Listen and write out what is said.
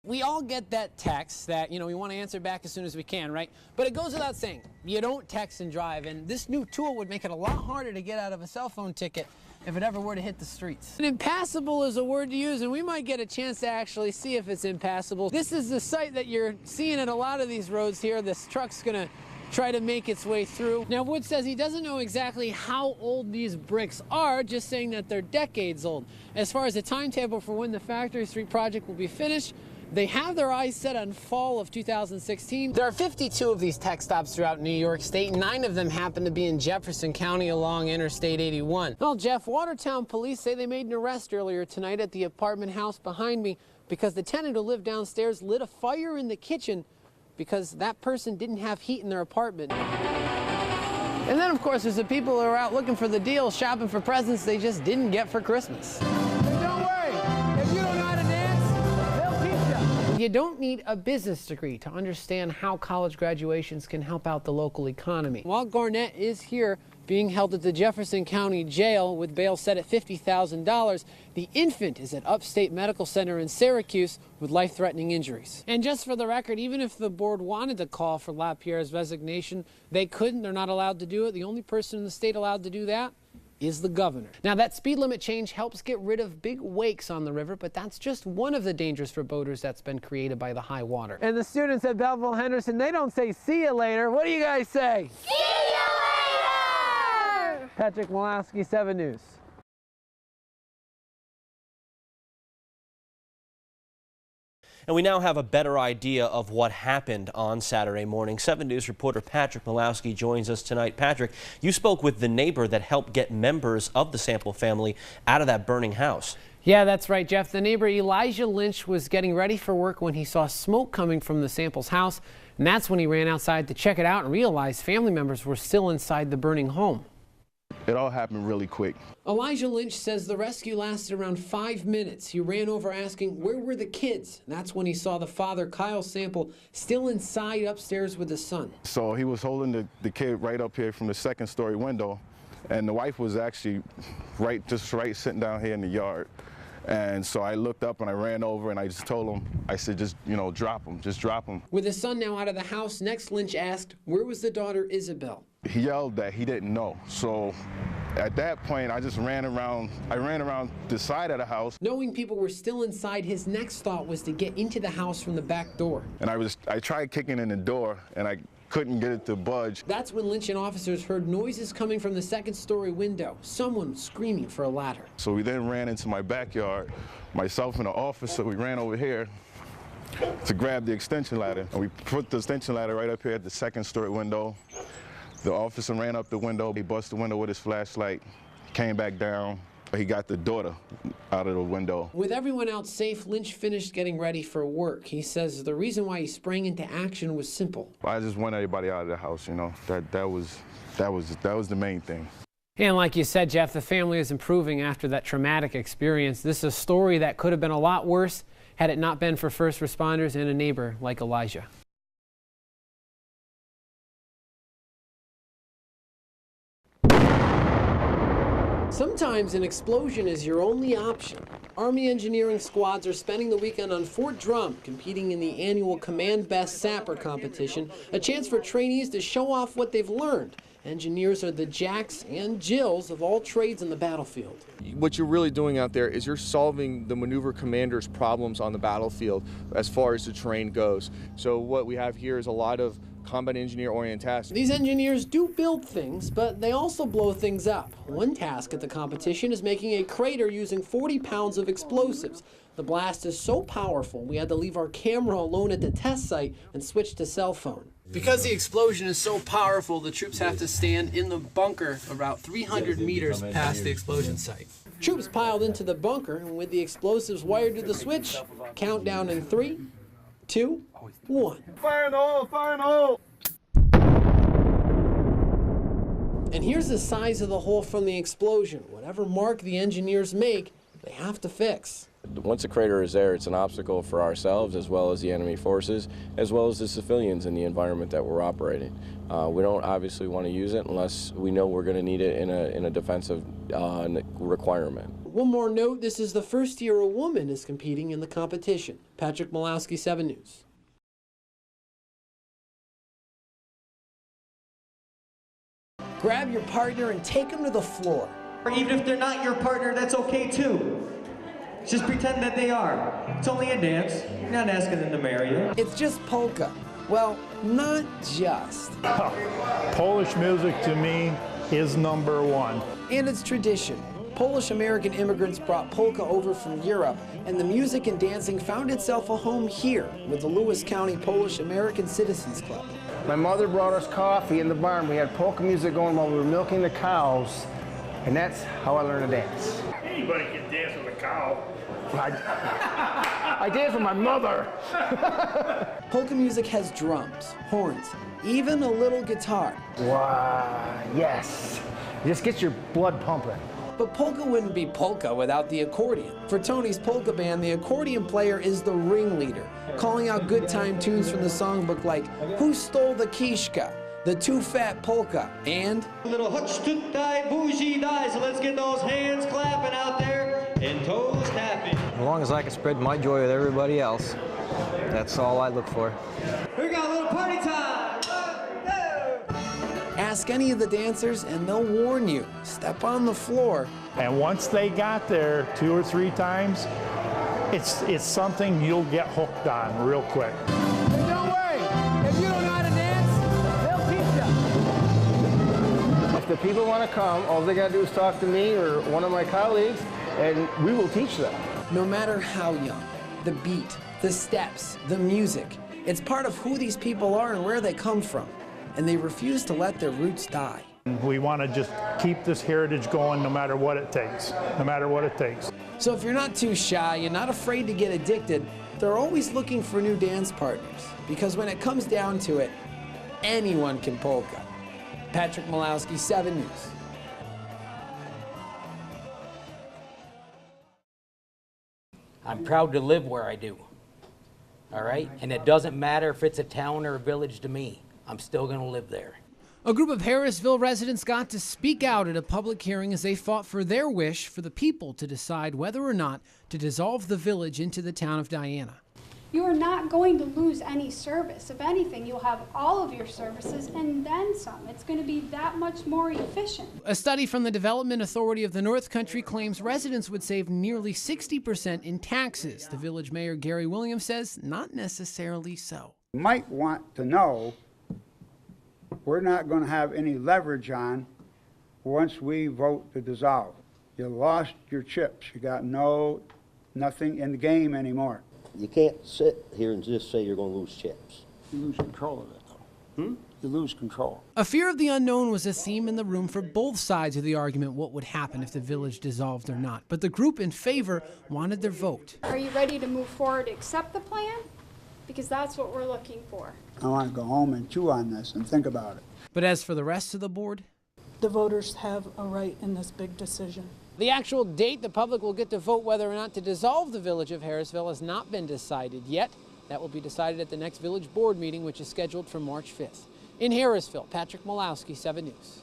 we all get that text that, we want to answer back as soon as we can, right? But it goes without saying, you don't text and drive, and this new tool would make it a lot harder to get out of a cell phone ticket if it ever were to hit the streets. And impassable is a word to use, and we might get a chance to actually see if it's impassable. This is the site that you're seeing at a lot of these roads here. This truck's gonna try to make its way through. Now, Wood says he doesn't know exactly how old these bricks are, just saying that they're decades old. As far as the timetable for when the Factory Street project will be finished, they have their eyes set on fall of 2016. There are 52 of these tech stops throughout New York State. 9 of them happen to be in Jefferson County along Interstate 81. Well, Jeff, Watertown police say they made an arrest earlier tonight at the apartment house behind me because the tenant who lived downstairs lit a fire in the kitchen because that person didn't have heat in their apartment. And then, of course, there's the people who are out looking for the deals, shopping for presents they just didn't get for Christmas. Don't worry, if you don't know how to dance, they'll teach you. You don't need a business degree to understand how college graduations can help out the local economy. While Garnett is here being held at the Jefferson County Jail with bail set at $50,000, the infant is at Upstate Medical Center in Syracuse with life-threatening injuries. And just for the record, even if the board wanted to call for LaPierre's resignation, they couldn't. They're not allowed to do it. The only person in the state allowed to do that is the governor. Now, that speed limit change helps get rid of big wakes on the river, but that's just one of the dangers for boaters that's been created by the high water. And the students at Belleville Henderson, they don't say see you later. What do you guys say? See you later! Patrick Malowski, 7 News. And we now have a better idea of what happened on Saturday morning. 7 News reporter Patrick Malowski joins us tonight. Patrick, you spoke with the neighbor that helped get members of the Sample family out of that burning house. Yeah, that's right, Jeff. The neighbor Elijah Lynch was getting ready for work when he saw smoke coming from the Sample's house, and that's when he ran outside to check it out and realized family members were still inside the burning home. It all happened really quick. Elijah Lynch says the rescue lasted around 5 minutes. He ran over asking, where were the kids? That's when he saw the father, Kyle Sample, still inside upstairs with his son. So he was holding the kid right up here from the second-story window, and the wife was actually just right sitting down here in the yard. And so I looked up and I ran over and I just told him, I said, just drop him, just drop him. With his son now out of the house, next Lynch asked, where was the daughter Isabel? He yelled that he didn't know. So at that point, I just ran around the side of the house. Knowing people were still inside, his next thought was to get into the house from the back door. And I tried kicking in the door and I couldn't get it to budge. That's when Lynch and officers heard noises coming from the second-story window, someone screaming for a ladder. So we then ran into my backyard, myself and the officer, we ran over here to grab the extension ladder. And we put the extension ladder right up here at the second-story window. The officer ran up the window, he busted the window with his flashlight, came back down. He got the daughter out of the window. With everyone out safe, Lynch finished getting ready for work. He says the reason why he sprang into action was simple. I just want everybody out of the house, you know. That was the main thing. And like you said, Jeff, the family is improving after that traumatic experience. This is a story that could have been a lot worse had it not been for first responders and a neighbor like Elijah. Sometimes an explosion is your only option. Army engineering squads are spending the weekend on Fort Drum, competing in the annual Command Best Sapper competition, a chance for trainees to show off what they've learned. Engineers are the Jacks and Jills of all trades on the battlefield. What you're really doing out there is you're solving the maneuver commander's problems on the battlefield as far as the terrain goes. So what we have here is a lot of combat engineer orientation. These engineers do build things, but they also blow things up. One task at the competition is making a crater using 40 pounds of explosives. The blast is so powerful, we had to leave our camera alone at the test site and switch to cell phone. Because the explosion is so powerful, the troops have to stand in the bunker about 300 meters past the explosion site. Troops piled into the bunker, and with the explosives wired to the switch, countdown in 3, 2, 1. Fire in the hole! Fire in the hole! And here's the size of the hole from the explosion. Whatever mark the engineers make, they have to fix. Once the crater is there, it's an obstacle for ourselves as well as the enemy forces, as well as the civilians in the environment that we're operating. We don't obviously want to use it unless we know we're going to need it in a defensive requirement. One more note, this is the first year a woman is competing in the competition. Patrick Malowski, 7 News. Grab your partner and take them to the floor. Or even if they're not your partner, that's okay too. Just pretend that they are. It's only a dance. You're not asking them to marry you. It's just polka. Well, not just. Polish music to me is #1. And it's tradition. Polish-American immigrants brought polka over from Europe, and the music and dancing found itself a home here with the Lewis County Polish-American Citizens Club. My mother brought us coffee in the barn. We had polka music going while we were milking the cows, and that's how I learned to dance. Anybody can dance with a cow. I dance with my mother. Polka music has drums, horns, even a little guitar. Wow, yes. It just gets your blood pumping. But polka wouldn't be polka without the accordion. For Tony's polka band, the accordion player is the ringleader, calling out good time tunes from the songbook like Who Stole the Kishka, The Too Fat Polka, and A little hutch toot die bougie die. So let's get those hands clapping out there and toes tapping. As long as I can spread my joy with everybody else, that's all I look for. We got a little party time. ask any of the dancers and they'll warn you. Step on the floor. And once they got there 2 or 3 times, it's something you'll get hooked on real quick. And don't worry, if you don't know how to dance, they'll teach you. If the people want to come, all they got to do is talk to me or one of my colleagues, and we will teach them. No matter how young, the beat, the steps, the music, it's part of who these people are and where they come from. And they refuse to let their roots die. We want to just keep this heritage going no matter what it takes, no matter what it takes. So if you're not too shy, you're not afraid to get addicted, they're always looking for new dance partners. Because when it comes down to it, anyone can polka. Patrick Malowski, 7 News. I'm proud to live where I do, all right? And it doesn't matter if it's a town or a village to me. I'm still going to live there. A group of Harrisville residents got to speak out at a public hearing as they fought for their wish for the people to decide whether or not to dissolve the village into the town of Diana. You are not going to lose any service. If anything, you'll have all of your services and then some. It's going to be that much more efficient. A study from the Development Authority of the North Country claims residents would save nearly 60% in taxes. The village mayor, Gary Williams, says not necessarily so. You might want to know we're not going to have any leverage on once we vote to dissolve. You lost your chips. You got nothing in the game anymore. You can't sit here and just say you're going to lose chips. You lose control of it, though. You lose control. A fear of the unknown was a theme in the room for both sides of the argument what would happen if the village dissolved or not. But the group in favor wanted their vote. Are you ready to move forward to accept the plan? Because that's what we're looking for. I want to go home and chew on this and think about it. But as for the rest of the board? The voters have a right in this big decision. The actual date the public will get to vote whether or not to dissolve the village of Harrisville has not been decided yet. That will be decided at the next village board meeting, which is scheduled for March 5th. In Harrisville, Patrick Malowski, 7 News.